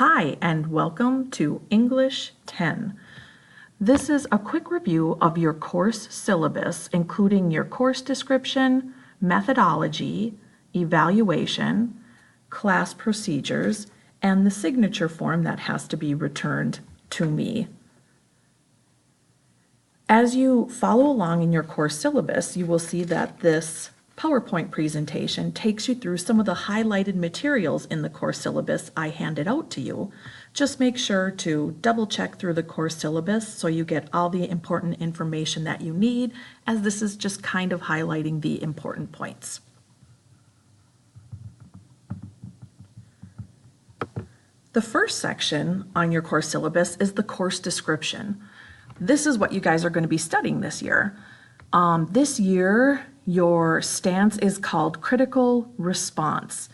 Hi, and welcome to English 10. This is a quick review of your course syllabus, including your course description, methodology, evaluation, class procedures, and the signature form that has to be returned to me. As you follow along in your course syllabus, you will see that this PowerPoint presentation takes you through some of the highlighted materials in the course syllabus I handed out to you. Just make sure to double check through the course syllabus so you get all the important information that you need, as this is just kind of highlighting the important points. The first section on your course syllabus is the course description. This is what you guys are going to be studying this year. This year, your stance is called critical response.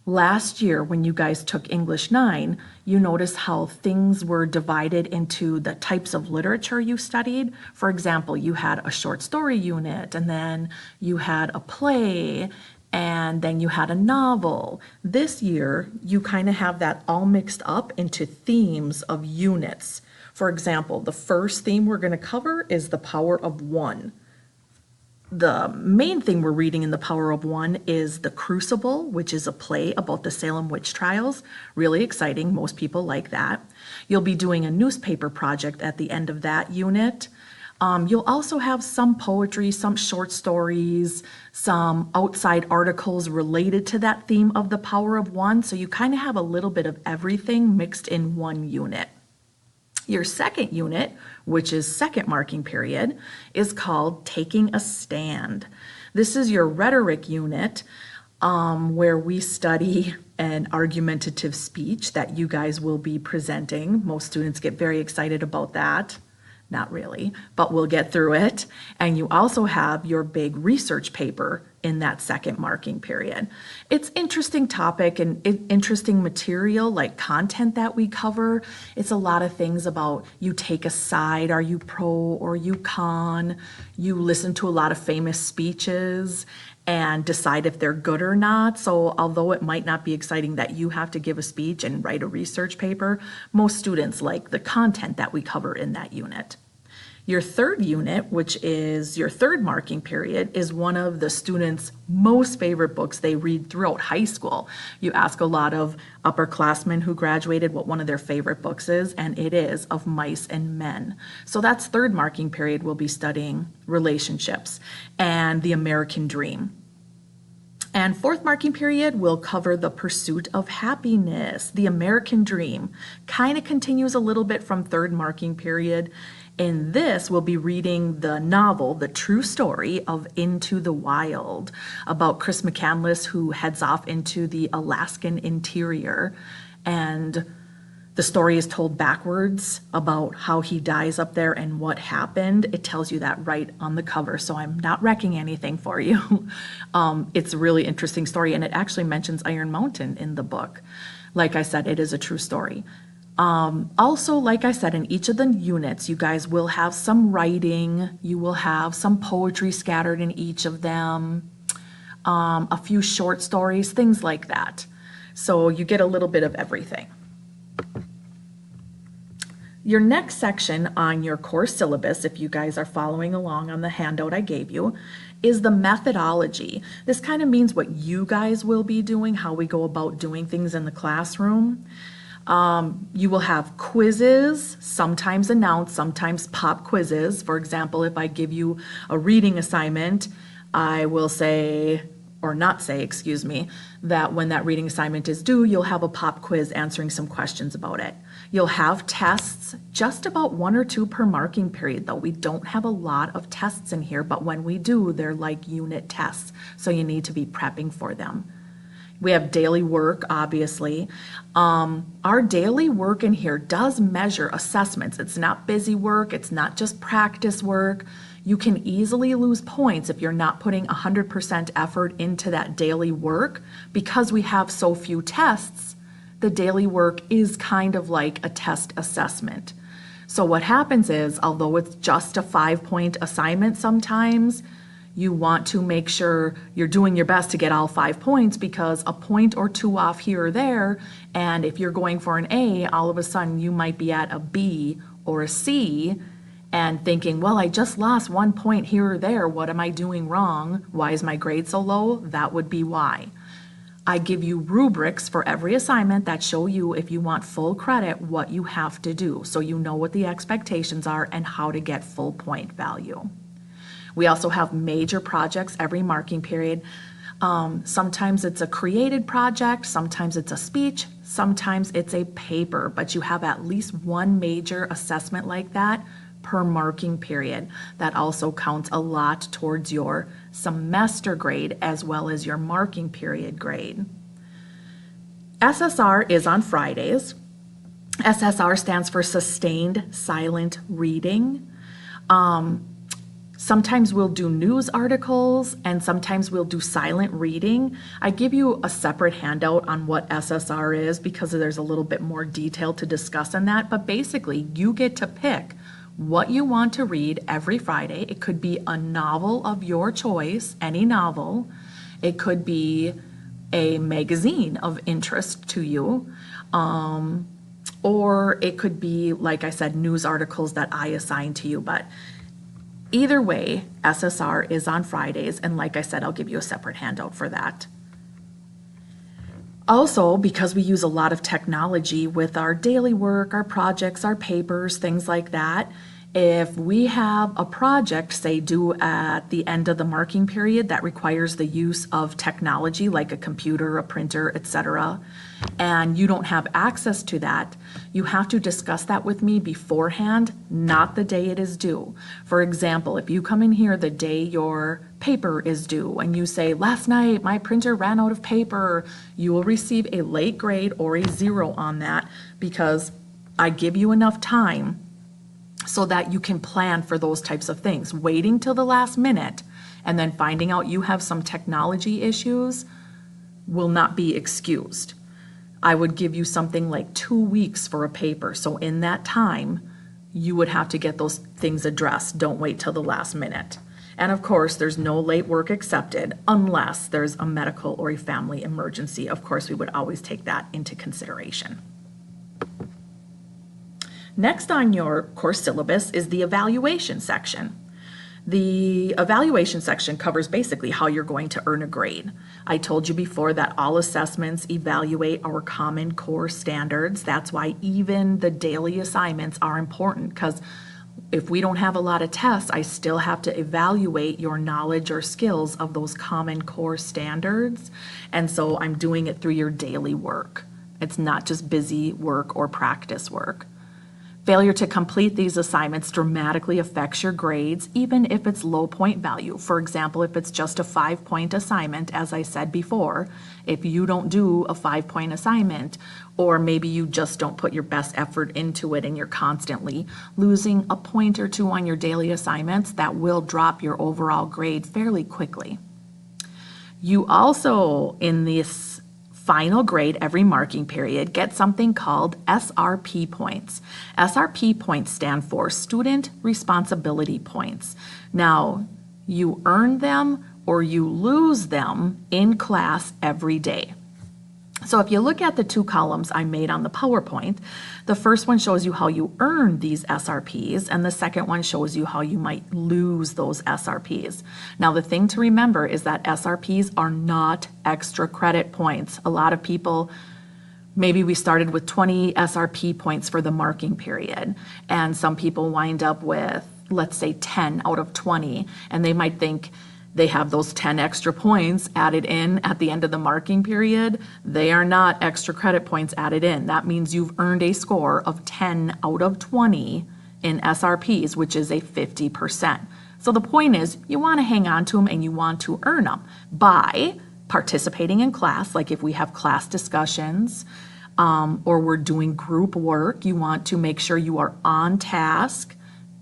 Last year, when you guys took English 9, you noticed how things were divided into the types of literature you studied. For example, you had a short story unit, and then you had a play, and then you had a novel. This year, you kind of have that all mixed up into themes of units. For example, the first theme we're going to cover is the power of one. The main thing we're reading in The Power of One is The Crucible, which is a play about the Salem witch trials. Really exciting. Most people like that. You'll be doing a newspaper project at the end of that unit. You'll also have some poetry, some short stories, some outside articles related to that theme of The Power of One. So you kind of have a little bit of everything mixed in one unit. Your second unit, which is second marking period, is called Taking a Stand. This is your rhetoric unit where we study an argumentative speech that you guys will be presenting. Most students get very excited about that. Not really, but we'll get through it. And you also have your big research paper in that second marking period. It's interesting topic and interesting material, like content that we cover. It's a lot of things about you take a side, are you pro or you con? You listen to a lot of famous speeches and decide if they're good or not. So although it might not be exciting that you have to give a speech and write a research paper, most students like the content that we cover in that unit. Your third unit, which is your third marking period, is one of the students' most favorite books they read throughout high school. You ask a lot of upperclassmen who graduated what one of their favorite books is, and it is Of Mice and Men. So that's third marking period. We'll be studying relationships and the American dream. And fourth marking period will cover the pursuit of happiness, the American dream. Kind of continues a little bit from third marking period. In this, we'll be reading the novel, The True Story of Into the Wild, about Chris McCandless, who heads off into the Alaskan interior. And the story is told backwards about how he dies up there and what happened. It tells you that right on the cover, so I'm not wrecking anything for you. It's a really interesting story, and it actually mentions Iron Mountain in the book. Like I said, it is a true story. Also, like I said, in each of the units, you guys will have some writing, you will have some poetry scattered in each of them, a few short stories, things like that. So you get a little bit of everything. Your next section on your course syllabus, if you guys are following along on the handout I gave you, is the methodology. This kind of means what you guys will be doing, how we go about doing things in the classroom. You will have quizzes, sometimes announced, sometimes pop quizzes. For example, if I give you a reading assignment, I will say, or not say, excuse me, that when that reading assignment is due, you'll have a pop quiz answering some questions about it. You'll have tests, just about 1 or 2 per marking period, though. We don't have a lot of tests in here, but when we do, they're like unit tests, so you need to be prepping for them. We have daily work, obviously. Our daily work in here does measure assessments. It's not busy work. It's not just practice work. You can easily lose points if you're not putting 100% effort into that daily work. Because we have so few tests, the daily work is kind of like a test assessment. So what happens is, although it's just a 5-point assignment sometimes, You want to make sure you're doing your best to get all 5 points, because a point or two off here or there, and if you're going for an A, all of a sudden you might be at a B or a C and thinking, well, I just lost 1 point here or there. What am I doing wrong? Why is my grade so low? That would be why. I give you rubrics for every assignment that show you, if you want full credit, what you have to do, so you know what the expectations are and how to get full point value. We also have major projects every marking period. Sometimes it's a created project, sometimes it's a speech, sometimes it's a paper, but you have at least one major assessment like that per marking period. That also counts a lot towards your semester grade as well as your marking period grade. SSR is on Fridays. SSR stands for Sustained Silent Reading. Sometimes we'll do news articles and sometimes we'll do silent reading. I give you a separate handout on what SSR is because there's a little bit more detail to discuss on that, but basically you get to pick what you want to read every Friday. It could be a novel of your choice, any novel. It could be a magazine of interest to you. Or it could be, like I said, news articles that I assign to you. But either way, SSR is on Fridays. And like I said, I'll give you a separate handout for that. Also, because we use a lot of technology with our daily work, our projects, our papers, things like that, if we have a project, say, due at the end of the marking period that requires the use of technology like a computer, a printer, etc., and you don't have access to that, you have to discuss that with me beforehand, not the day it is due. For example, if you come in here the day your paper is due and you say, last night my printer ran out of paper, you will receive a late grade or a 0 on that, because I give you enough time so that you can plan for those types of things. Waiting till the last minute and then finding out you have some technology issues will not be excused. I would give you something like 2 weeks for a paper. So in that time, you would have to get those things addressed. Don't wait till the last minute. And of course, there's no late work accepted unless there's a medical or a family emergency. Of course, we would always take that into consideration. Next on your course syllabus is the evaluation section. The evaluation section covers basically how you're going to earn a grade. I told you before that all assessments evaluate our Common Core standards. That's why even the daily assignments are important, because if we don't have a lot of tests, I still have to evaluate your knowledge or skills of those Common Core standards. And so I'm doing it through your daily work. It's not just busy work or practice work. Failure to complete these assignments dramatically affects your grades, even if it's low point value. For example, if it's just a 5-point assignment, as I said before, if you don't do a 5-point assignment, or maybe you just don't put your best effort into it and you're constantly losing a point or two on your daily assignments, that will drop your overall grade fairly quickly. You also, in this final grade every marking period, get something called SRP points. SRP points stand for Student Responsibility Points. Now, you earn them or you lose them in class every day. So if you look at the 2 columns I made on the PowerPoint, the first one shows you how you earn these SRPs, and the second one shows you how you might lose those SRPs. Now, the thing to remember is that SRPs are not extra credit points. A lot of people, maybe we started with 20 SRP points for the marking period, and some people wind up with, let's say, 10 out of 20, and they might think they have those 10 extra points added in at the end of the marking period. They are not extra credit points added in. That means you've earned a score of 10 out of 20 in SRPs, which is a 50%. So the point is, you want to hang on to them and you want to earn them by participating in class. Like if we have class discussions or we're doing group work, you want to make sure you are on task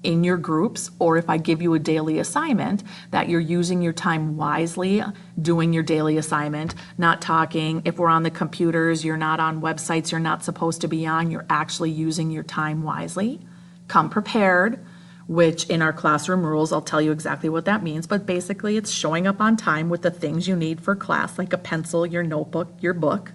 in your groups, or if I give you a daily assignment, that you're using your time wisely, doing your daily assignment, not talking. If we're on the computers, you're not on websites you're not supposed to be on, you're actually using your time wisely. Come prepared. which in our classroom rules, I'll tell you exactly what that means, but basically it's showing up on time with the things you need for class, like a pencil, your notebook, your book,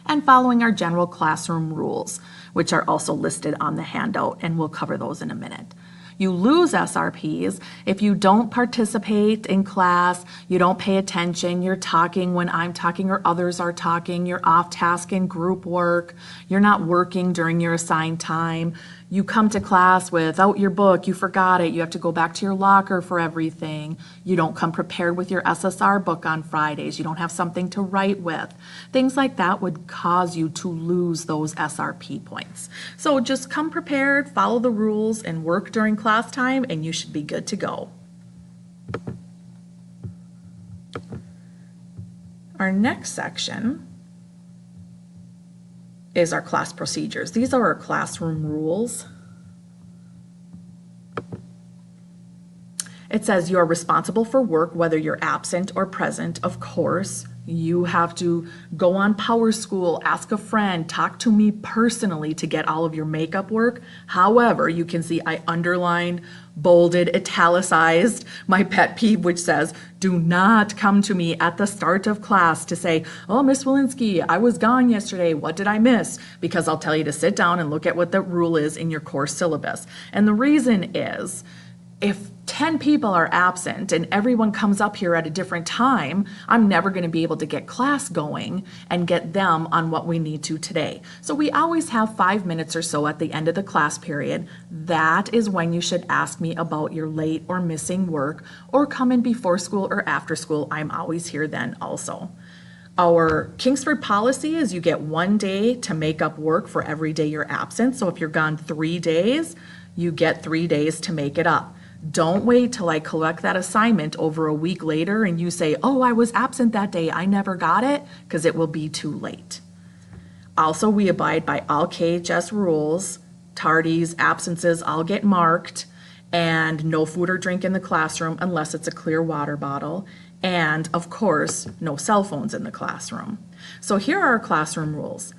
and following our general classroom rules, which are also listed on the handout, and we'll cover those in a minute. You lose SRPs if you don't participate in class, you don't pay attention, you're talking when I'm talking or others are talking, you're off task in group work, you're not working during your assigned time, you come to class without your book, you forgot it, you have to go back to your locker for everything, you don't come prepared with your SSR book on Fridays, you don't have something to write with. Things like that would cause you to lose those SRP points. So just come prepared, follow the rules, and work during class time, and you should be good to go. Our next section is our class procedures. These are our classroom rules. It says you are responsible for work whether you're absent or present, of course. You have to go on Power School, ask a friend, talk to me personally to get all of your makeup work. However, you can see I underlined, bolded, italicized my pet peeve, which says, do not come to me at the start of class to say, oh, Miss Walensky, I was gone yesterday. What did I miss? Because I'll tell you to sit down and look at what the rule is in your course syllabus. And the reason is, if 10 people are absent and everyone comes up here at a different time, I'm never going to be able to get class going and get them on what we need to today. So we always have 5 minutes or so at the end of the class period. That is when you should ask me about your late or missing work, or come in before school or after school. I'm always here then also. Our Kingsford policy is you get 1 day to make up work for every day you're absent. So if you're gone 3 days, you get 3 days to make it up. Don't wait till I collect that assignment over a week later and you say, oh, I was absent that day, I never got it, because it will be too late. Also, we abide by all KHS rules. Tardies, absences all get marked, and no food or drink in the classroom unless it's a clear water bottle. And of course, no cell phones in the classroom. So here are our classroom rules.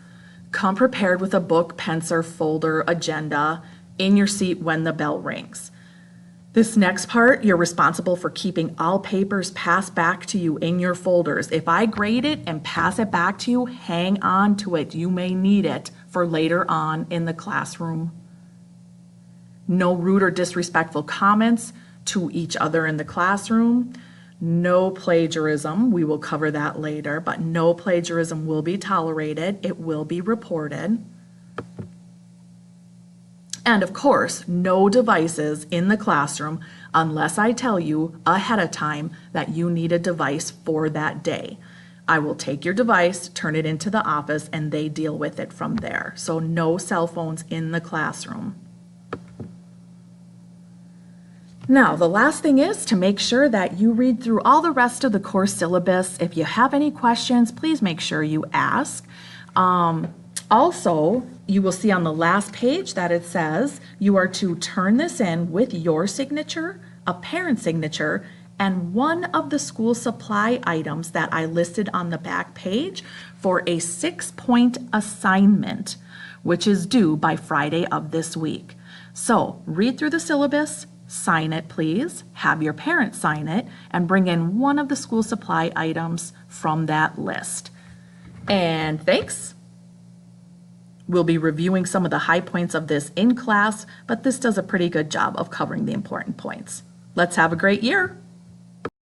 Come prepared with a book, pencil, folder, agenda in your seat when the bell rings. This next part, you're responsible for keeping all papers passed back to you in your folders. If I grade it and pass it back to you, hang on to it. You may need it for later on in the classroom. No rude or disrespectful comments to each other in the classroom. No plagiarism. We will cover that later, but no plagiarism will be tolerated. It will be reported. And of course, no devices in the classroom unless I tell you ahead of time that you need a device for that day. I will take your device, turn it into the office, and they deal with it from there. So no cell phones in the classroom. Now, the last thing is to make sure that you read through all the rest of the course syllabus. If you have any questions, please make sure you ask. Also, you will see on the last page that it says you are to turn this in with your signature, a parent signature, and one of the school supply items that I listed on the back page for a 6-point assignment, which is due by Friday of this week. So read through the syllabus, sign it please, have your parent sign it, and bring in one of the school supply items from that list. And thanks. We'll be reviewing some of the high points of this in class, but this does a pretty good job of covering the important points. Let's have a great year.